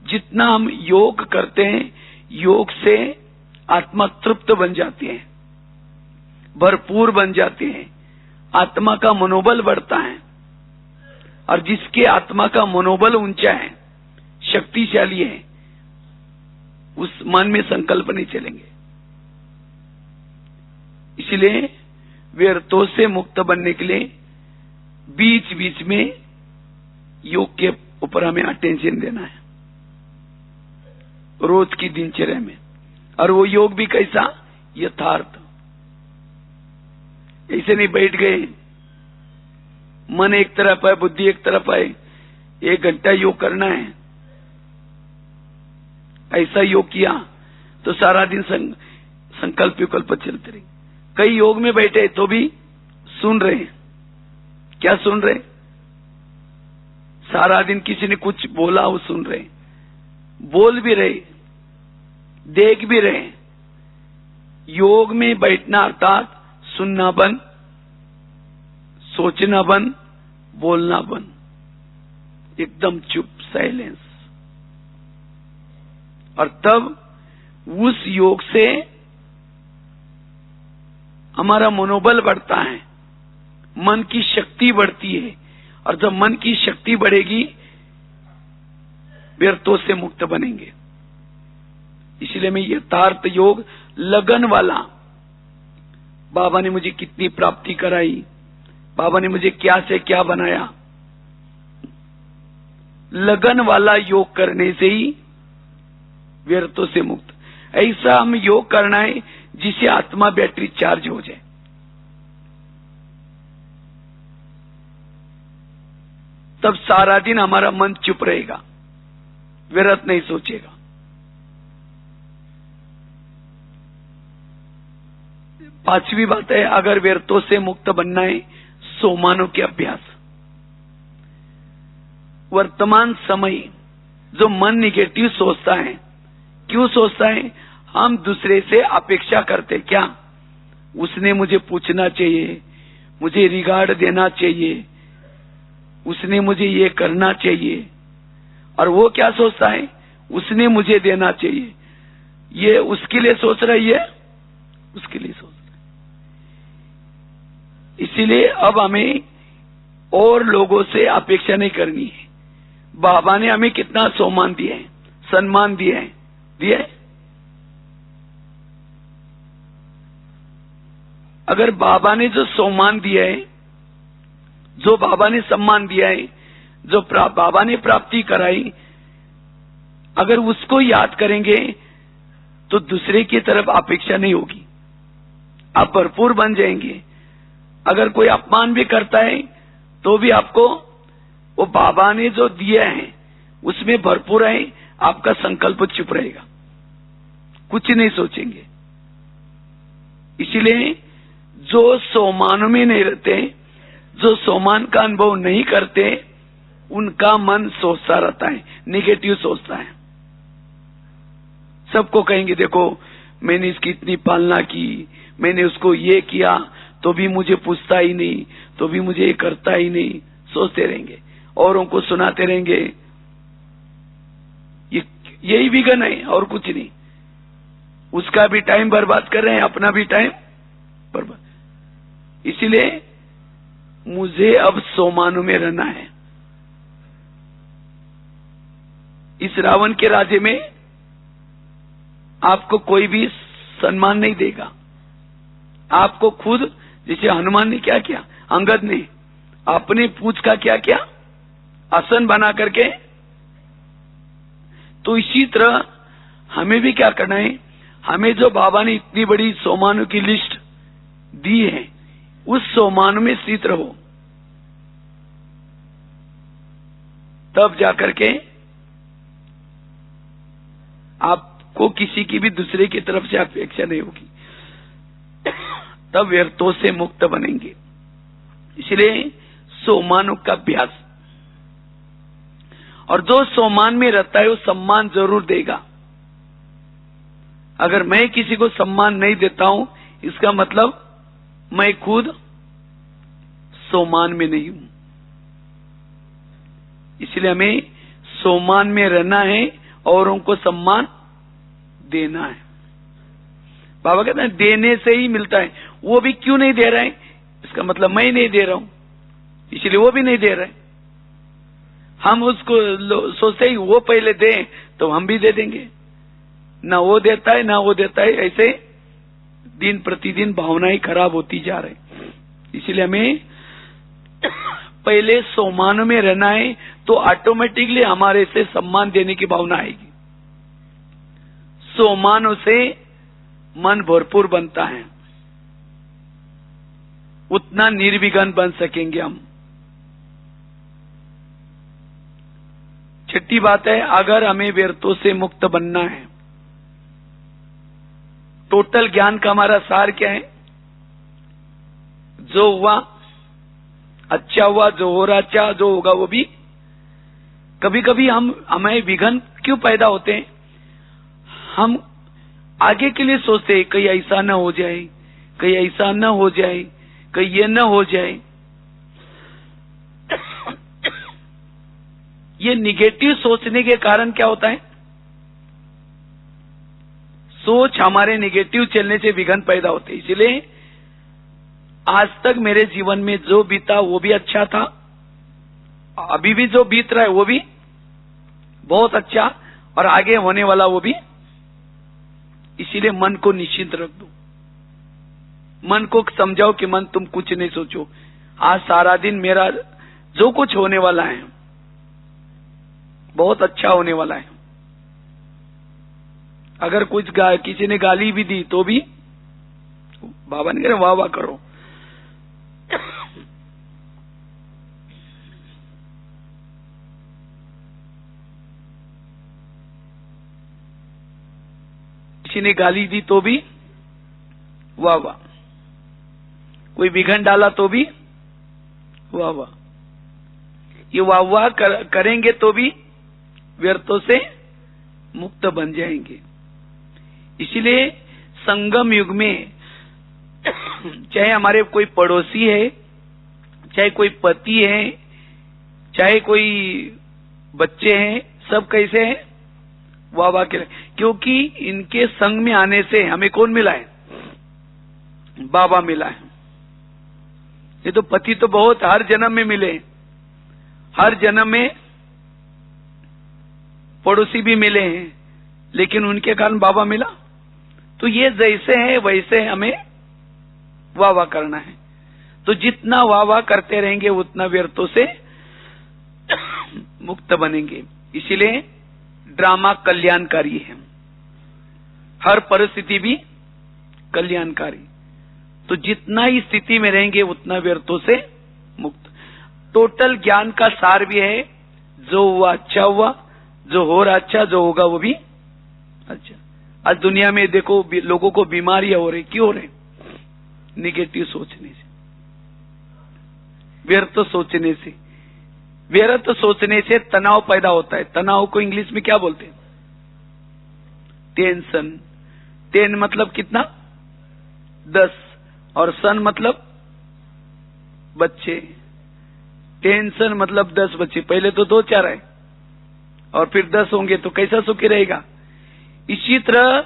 जितना हम योग करते हैं, योग से आत्मा तृप्त बन जाती है, भरपूर बन जाती है, आत्मा का मनोबल बढ़ता है। और जिसके आत्मा का मनोबल ऊंचा है, शक्तिशाली है, उस मन में संकल्प नहीं चलेंगे। इसलिए व्यर्थों से मुक्त बनने के लिए बीच बीच में योग के ऊपर हमें अटेंशन देना है, रोज की दिनचर्या में। और वो योग भी कैसा? यथार्थ। ऐसे नहीं बैठ गए, मन एक तरफ है, बुद्धि एक तरफ है, 1 घंटा योग करना है, ऐसा योग किया तो सारा दिन संकल्प विकल्प चलते रहे। कई योग में बैठे तो भी सुन रहे हैं। क्या सुन रहे? सारा दिन किसी ने कुछ बोला, वो सुन रहे, बोल भी रहे, देख भी रहे। योग में बैठना अर्थात सुनना बंद, सोचना बंद, बोलना बंद, एकदम चुप, साइलेंस। और तब उस योग से हमारा मनोबल बढ़ता है, मन की शक्ति बढ़ती है। और जब मन की शक्ति बढ़ेगी, व्यर्थों से मुक्त बनेंगे। इसलिए मैं यथार्थ योग, लगन वाला, बाबा ने मुझे कितनी प्राप्ति कराई, बाबा ने मुझे क्या से क्या बनाया, लगन वाला योग करने से ही व्यर्थों से मुक्त। ऐसा हम योग करना है जिससे आत्मा बैटरी चार्ज हो जाए। तब सारा दिन हमारा मन चुप रहेगा, व्यर्थ नहीं सोचेगा। पांचवी बात है, अगर व्यर्थों से मुक्त बनना है, सोमानों के अभ्यास। वर्तमान समय जो मन निगेटिव सोचता है, क्यों सोचता है? हम दूसरे से अपेक्षा करते। क्या? उसने मुझे पूछना चाहिए, मुझे रिगार्ड देना चाहिए, उसने मुझे ये करना चाहिए। और वो क्या सोचता है? उसने मुझे देना चाहिए। ये उसके लिए सोच रही है, उसके लिए सोच रहा है। इसीलिए अब हमें और लोगों से अपेक्षा नहीं करनी है। बाबा ने हमें कितना सम्मान दिया है, सम्मान दिया है, दिया है। अगर बाबा ने जो सम्मान दिया है, जो बाबा ने सम्मान दिया है, जो बाबा ने प्राप्ति कराई, अगर उसको याद करेंगे तो दूसरे की तरफ अपेक्षा नहीं होगी, आप भरपूर बन जाएंगे। अगर कोई अपमान भी करता है तो भी आपको वो बाबा ने जो दिया है उसमें भरपूर है, आपका संकल्प चुप रहेगा, कुछ नहीं सोचेंगे। इसीलिए जो सोमान में नहीं रहते, जो सोमान का अनुभव नहीं करते, उनका मन सोचता रहता है, निगेटिव सोचता है। सबको कहेंगे, देखो मैंने इसकी इतनी पालना की, मैंने उसको ये किया तो भी मुझे पूछता ही नहीं, तो भी मुझे ये करता ही नहीं, सोचते रहेंगे, औरों को सुनाते रहेंगे। यही विघन है और कुछ नहीं। उसका भी टाइम बर्बाद कर रहे हैं, अपना भी टाइम बर्बाद। इसीलिए मुझे अब सोमानु में रहना है। इस रावण के राज्य में आपको कोई भी सम्मान नहीं देगा। आपको खुद, जैसे हनुमान ने क्या किया, अंगद ने अपने पूछ का क्या किया, आसन बना करके। तो इसी तरह हमें भी क्या करना है, हमें जो बाबा ने इतनी बड़ी सोमानु की लिस्ट दी है, उस सोमानु में स्थित रहो, तब जाकर के आपको किसी की भी दूसरे की तरफ से अपेक्षा नहीं होगी, तब व्यर्थों से मुक्त बनेंगे। इसलिए सोमानु का अभ्यास। और जो सोमान में रहता है वो सम्मान जरूर देगा। अगर मैं किसी को सम्मान नहीं देता हूं, इसका मतलब मैं खुद सोमान में नहीं हूं। इसलिए हमें सम्मान में रहना है, औरों को सम्मान देना है। बाबा कहते हैं देने से ही मिलता है। वो भी क्यों नहीं दे रहे हैं, इसका मतलब मैं नहीं दे रहा हूं, इसलिए वो भी नहीं दे रहे। हम उसको सोचते ही वो पहले दें तो हम भी दे देंगे, ना वो देता है ना वो देता है, ऐसे दिन प्रतिदिन भावनाएं खराब होती जा रही। इसलिए हमें पहले सम्मान में रहना है, तो ऑटोमेटिकली हमारे से सम्मान देने की भावना आएगी। सम्मान से मन भरपूर बनता है, उतना निर्विघ्न बन सकेंगे हम। छठी बात है, अगर हमें व्यर्थों से मुक्त बनना है, टोटल ज्ञान का हमारा सार क्या है? जो हुआ अच्छा हुआ, जो हो रहा अच्छा, जो होगा वो भी। कभी कभी हमें विघ्न क्यों पैदा होते हैं? हम आगे के लिए सोचते हैं, कहीं ऐसा न हो जाए, कहीं ऐसा न हो जाए, कहीं ये न हो जाए। ये निगेटिव सोचने के कारण क्या होता है? सोच हमारे निगेटिव चलने से विघ्न पैदा होते हैं। इसलिए आज तक मेरे जीवन में जो बीता वो भी अच्छा था, अभी भी जो बीत रहा है वो भी बहुत अच्छा, और आगे होने वाला वो भी। इसीलिए मन को निश्चिंत रख दो, मन को समझाओ कि मन तुम कुछ नहीं सोचो, आज सारा दिन मेरा जो कुछ होने वाला है बहुत अच्छा होने वाला है। अगर कुछ किसी ने गाली भी दी तो भी बाबा ने कहा वाह वाह करो। किसी ने गाली दी तो भी वाह वाह, कोई विघन डाला तो भी वाह वाह। ये वाह वाह करेंगे तो भी व्यर्थों से मुक्त बन जाएंगे। इसीलिए संगम युग में चाहे हमारे कोई पड़ोसी है, चाहे कोई पति है, चाहे कोई बच्चे हैं, सब कैसे हैं? वाह वाह के, क्योंकि इनके संग में आने से हमें कौन मिला है? बाबा मिला है। ये तो पति तो बहुत हर जन्म में मिले, हर जन्म में पड़ोसी भी मिले हैं, लेकिन उनके कारण बाबा मिला। तो ये जैसे है वैसे हमें वाह वाह करना है। तो जितना वाह वाह करते रहेंगे उतना व्यर्थों से मुक्त बनेंगे। इसीलिए ड्रामा कल्याणकारी है, हर परिस्थिति भी कल्याणकारी। तो जितना ही स्थिति में रहेंगे उतना व्यर्थों से मुक्त। टोटल ज्ञान का सार भी है, जो हुआ अच्छा हुआ, जो हो रहा अच्छा, जो होगा वो भी अच्छा। आज दुनिया में देखो लोगों को बीमारियां हो रही, क्यों हो रही? निगेटिव सोचने से, व्यर्थ सोचने से। व्यर्थ सोचने से तनाव पैदा होता है। तनाव को इंग्लिश में क्या बोलते हैं? टेंशन। टेन मतलब कितना? 10, और सन मतलब बच्चे। टेंशन मतलब 10 बच्चे, पहले तो 2-4 है और फिर 10 होंगे, तो कैसा सुखी रहेगा? इसी तरह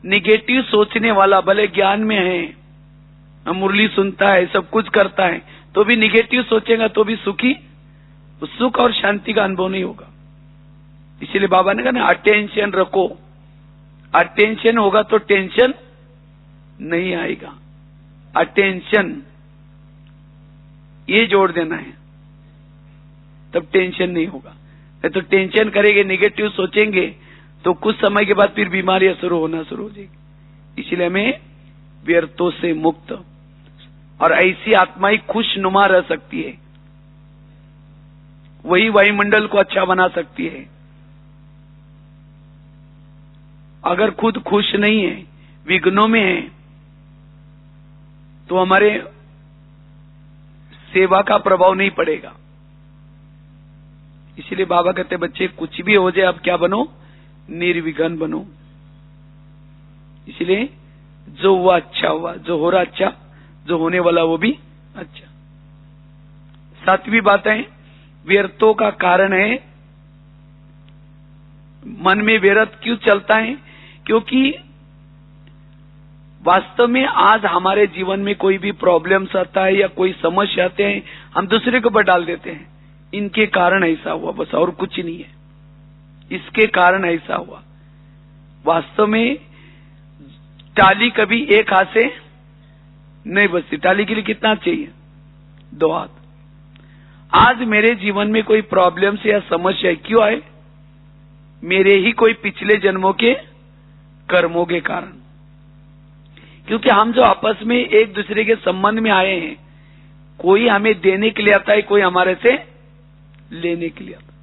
निगेटिव सोचने वाला भले ज्ञान में है, मुरली सुनता है, सब कुछ करता है, तो भी निगेटिव सोचेगा तो भी सुख और शांति का अनुभव नहीं होगा। इसीलिए बाबा ने कहा ना, अटेंशन रखो। अटेंशन होगा तो टेंशन नहीं आएगा। अटेंशन ये जोड़ देना है, तब टेंशन नहीं होगा। नहीं तो टेंशन करेंगे, निगेटिव सोचेंगे, तो कुछ समय के बाद फिर बीमारियां होना शुरू हो जाएगी। इसलिए हमें व्यर्थों से मुक्त, और ऐसी आत्मा ही खुशनुमा रह सकती है, वही वायुमंडल को अच्छा बना सकती है। अगर खुद खुश नहीं है, विघ्नों में है, तो हमारे सेवा का प्रभाव नहीं पड़ेगा। इसीलिए बाबा कहते बच्चे कुछ भी हो जाए, अब क्या बनो? निर्विघ्न बनो। इसलिए जो हुआ अच्छा हुआ, जो हो रहा अच्छा, जो होने वाला वो भी अच्छा। 7वीं बात है, व्यर्थों का कारण है मन में व्यर्थ क्यों चलता है? क्योंकि वास्तव में आज हमारे जीवन में कोई भी प्रॉब्लम्स आता है या कोई समस्या आते हैं, हम दूसरे के ऊपर डाल देते हैं, इनके कारण ऐसा हुआ, बस और कुछ नहीं है, इसके कारण ऐसा हुआ। वास्तव में टाली कभी एक हाथ से नहीं बजती, टाली के लिए कितना चाहिए? 2 हाथ। आज मेरे जीवन में कोई प्रॉब्लम या समस्या क्यों आए? मेरे ही कोई पिछले जन्मों के कर्मों के कारण। क्योंकि हम जो आपस में एक दूसरे के संबंध में आए हैं, कोई हमें देने के लिए आता है, कोई हमारे से लेने के लिए आता है।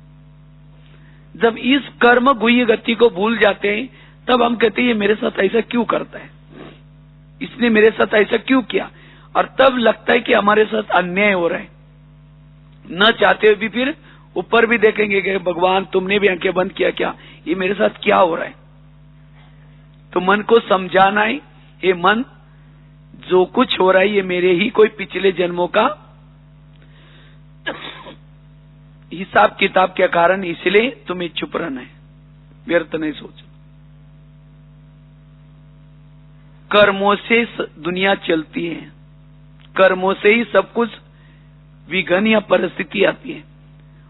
जब इस कर्म गुह्य गति को भूल जाते हैं, तब हम कहते हैं ये मेरे साथ ऐसा क्यों करता है, इसने मेरे साथ ऐसा क्यों किया, और तब लगता है कि हमारे साथ अन्याय हो रहा है। न चाहते हुए भी फिर ऊपर भी देखेंगे कि भगवान तुमने भी आंखें बंद किया क्या, ये मेरे साथ क्या हो रहा है। तो मन को समझाना है, ये मन जो कुछ हो रहा है ये मेरे ही कोई पिछले जन्मों का हिसाब किताब के कारण, इसलिए तुम्हें चुप रहना है, व्यर्थ नहीं सोचना। कर्मों से दुनिया चलती है, कर्मों से ही सब कुछ विघन या परिस्थिति आती है,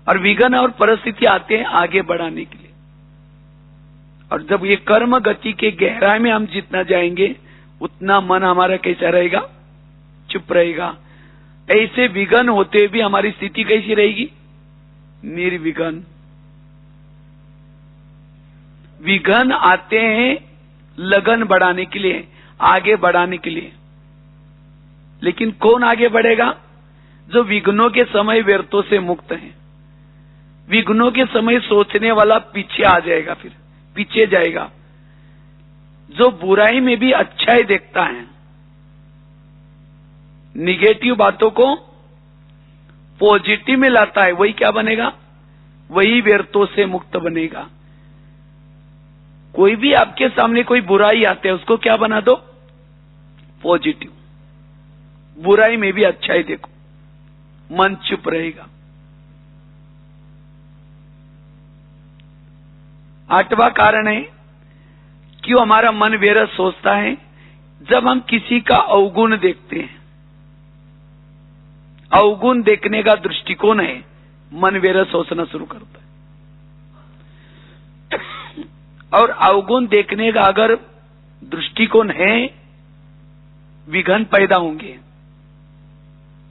और विघन और परिस्थिति आते हैं आगे बढ़ाने के लिए। और जब ये कर्म गति के गहराई में हम जितना जाएंगे, उतना मन हमारा कैसा रहेगा? चुप रहेगा। ऐसे विघन होते भी हमारी स्थिति कैसी रहेगी? निर्विघन। विघन आते हैं लगन बढ़ाने के लिए, आगे बढ़ाने के लिए, लेकिन कौन आगे बढ़ेगा? जो विघ्नों के समय व्यर्थों से मुक्त है। विघ्नों के समय सोचने वाला पीछे आ जाएगा, फिर पीछे जाएगा। जो बुराई में भी अच्छाई देखता है, निगेटिव बातों को पॉजिटिव में लाता है, वही क्या बनेगा? वही व्यर्थों से मुक्त बनेगा। कोई भी आपके सामने कोई बुराई आते है, उसको क्या बना दो? पॉजिटिव। बुराई में भी अच्छाई देखो, मन चुप रहेगा। 8वां कारण है क्यों हमारा मन व्यर्थ सोचता है? जब हम किसी का अवगुण देखते हैं, अवगुण देखने का दृष्टिकोण है, मन व्यर्थ सोचना शुरू करता है। और अवगुण देखने का अगर दृष्टिकोण है, विघन पैदा होंगे।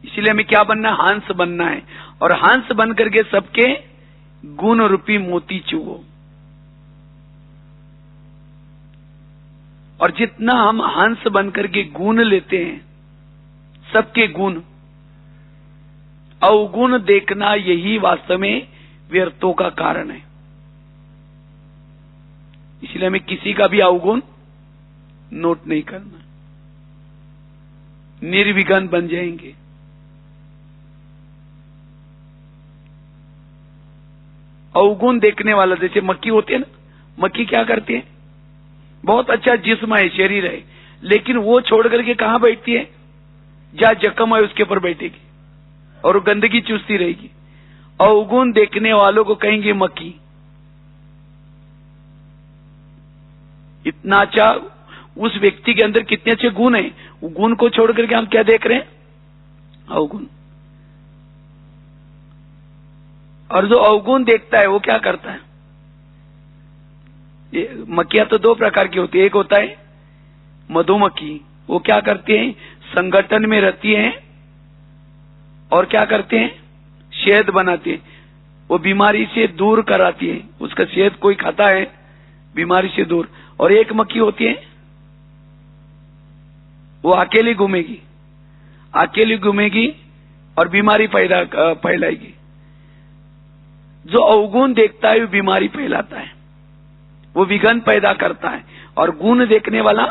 इसलिए हमें क्या बनना है? हंस बनना है, और हंस बन करके सबके गुण रूपी मोती चुगो। और जितना हम हंस बन करके गुण लेते हैं, सबके गुण, अवगुण देखना यही वास्तव में व्यर्थों का कारण है। इसलिए हमें किसी का भी अवगुण नोट नहीं करना, निर्विघन बन जाएंगे। अवगुण देखने वाला, जैसे मक्खी होती है ना, मक्खी क्या करती है? बहुत अच्छा जिस्म है, शरीर है, लेकिन वो छोड़ करके कहां बैठती है? जहां जख्म है उसके ऊपर बैठेगी और गंदगी चूसती रहेगी। अवगुण देखने वालों को कहेंगे मक्खी। इतना अच्छा उस व्यक्ति के अंदर कितने अच्छे गुण हैं, वो गुण को छोड़ करके हम क्या देख रहे हैं? अवगुण। और जो अवगुण देखता है वो क्या करता है? ये मक्खियां तो 2 प्रकार की होती है। एक होता है मधुमक्खी, वो क्या करती है? संगठन में रहती है और क्या करते हैं? शहद बनाती है। वो बीमारी से दूर कराती है, उसका शहद कोई खाता है बीमारी से दूर। और एक मक्खी होती है, वो अकेली घूमेगी, अकेली घूमेगी और बीमारी फैलाएगी। जो अवगुण देखता है वो बीमारी फैलाता है, वो विघन पैदा करता है। और गुण देखने वाला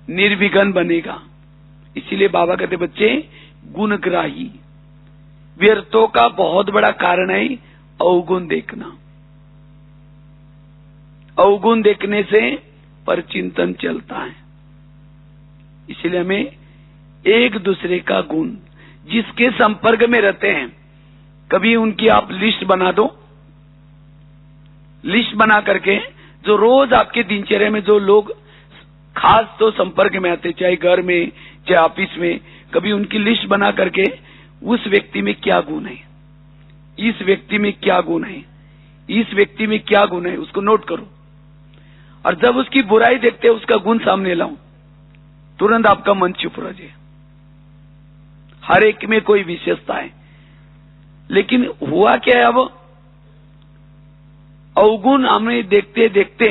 निर्विघन बनेगा। इसीलिए बाबा कहते बच्चे गुणग्राही। व्यर्थों का बहुत बड़ा कारण है अवगुण देखना। अवगुण देखने से परचिंतन चलता है। इसलिए हमें एक दूसरे का गुण, जिसके संपर्क में रहते हैं, कभी उनकी आप लिस्ट बना दो, लिस्ट बना करके, जो रोज आपके दिनचर्या में जो लोग खास तो संपर्क में आते, चाहे घर में चाहे ऑफिस में, कभी उनकी लिस्ट बना करके उस व्यक्ति में क्या गुण है, इस व्यक्ति में क्या गुण है, इस व्यक्ति में क्या गुण है, उसको नोट करो। और जब उसकी बुराई देखते उसका गुण सामने लाऊं, तुरंत आपका मन चुप रह जाए। हर एक में कोई विशेषता है, लेकिन हुआ क्या है, अब अवगुण हमें देखते देखते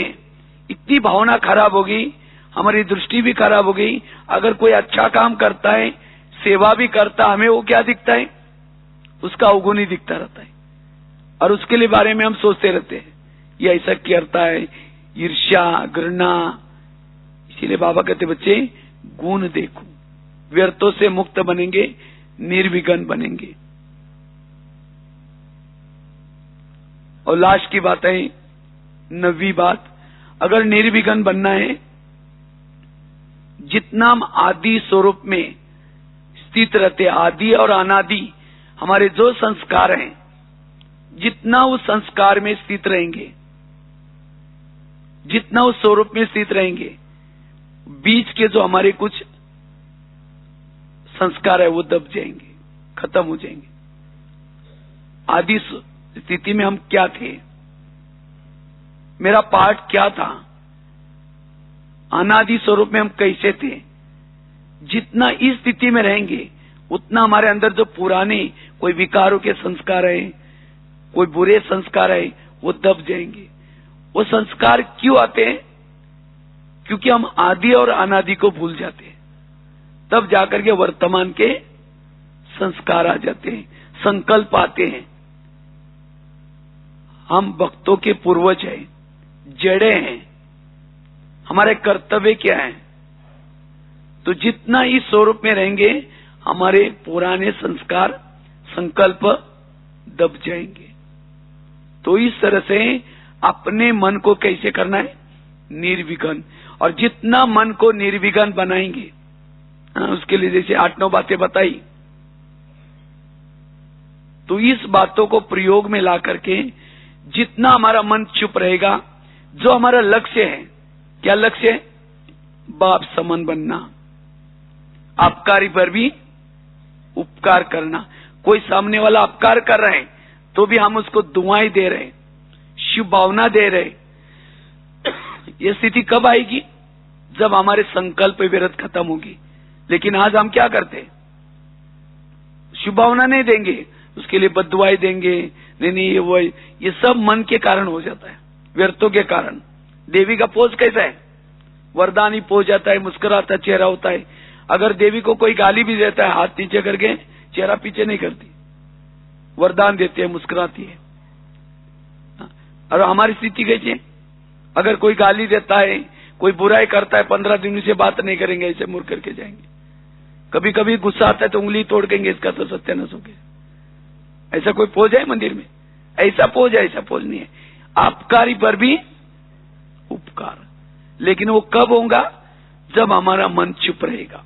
इतनी भावना खराब हो गई, हमारी दृष्टि भी खराब हो गई। अगर कोई अच्छा काम करता है, सेवा भी करता, हमें वो क्या दिखता है, उसका अवगुण ही दिखता रहता है, और उसके लिए बारे में हम सोचते रहते हैं, ये ऐसा करता है, ईर्ष्या घृणा। इसीलिए बाबा कहते बच्चे गुण देखो, व्यर्थों से मुक्त बनेंगे, निर्विघ्न बनेंगे। और लास्ट की बात है, 9वीं बात, अगर निर्विघ्न बनना है, जितना हम आदि स्वरूप में स्थित रहते, आदि और अनादि हमारे जो संस्कार हैं, जितना उस संस्कार में स्थित रहेंगे, जितना उस स्वरूप में स्थित रहेंगे, बीच के जो हमारे कुछ संस्कार है वो दब जाएंगे, खत्म हो जाएंगे। आदि स्थिति में हम क्या थे, मेरा पाठ क्या था, अनादि स्वरूप में हम कैसे थे, जितना इस स्थिति में रहेंगे उतना हमारे अंदर जो पुराने कोई विकारों के संस्कार है, कोई बुरे संस्कार है, वो दब जाएंगे। वो संस्कार क्यों आते हैं, क्योंकि हम आदि और अनादि को भूल जाते हैं, तब जाकर के वर्तमान के संस्कार आ जाते हैं, संकल्प आते हैं। हम भक्तों के पूर्वज हैं, जड़े हैं, हमारे कर्तव्य क्या है, तो जितना इस स्वरूप में रहेंगे हमारे पुराने संस्कार संकल्प दब जाएंगे। तो इस तरह से अपने मन को कैसे करना है, निर्विघ्न। और जितना मन को निर्विघ्न बनाएंगे, उसके लिए जैसे 8-9 बातें बताई, तो इस बातों को प्रयोग में ला करके जितना हमारा मन चुप रहेगा, जो हमारा लक्ष्य है, क्या लक्ष्य है, बाप समान बनना, अपकारी पर भी उपकार करना। कोई सामने वाला अपकार कर रहे हैं तो भी हम उसको दुआएं दे रहे, शुभ भावना दे रहे। ये स्थिति कब आएगी, जब हमारे संकल्प विरत खत्म होगी। लेकिन आज हम क्या करते, शुभ भावना नहीं देंगे, उसके लिए बद्दुआएं देंगे, नहीं वो, ये सब मन के कारण हो जाता है, व्यर्थों के कारण। देवी का पोज कैसा है, वरदान ही पोज जाता है, मुस्कुराता चेहरा होता है। अगर देवी को कोई गाली भी देता है, हाथ पीछे करके, चेहरा पीछे नहीं करती, वरदान देती है, मुस्कुराती है। और हमारी स्थिति कैसी है, अगर कोई गाली देता है, कोई बुराई करता है, 15 दिन से बात नहीं करेंगे, ऐसे मुड़ करके जाएंगे। कभी कभी गुस्सा आता है तो उंगली तोड़ देंगे, इसका तो सत्यानाश हो गया। ऐसा कोई पोज है मंदिर में, ऐसा पोज है, ऐसा पोज नहीं है। अपकारी पर भी उपकार, लेकिन वो कब होगा, जब हमारा मन चुप रहेगा।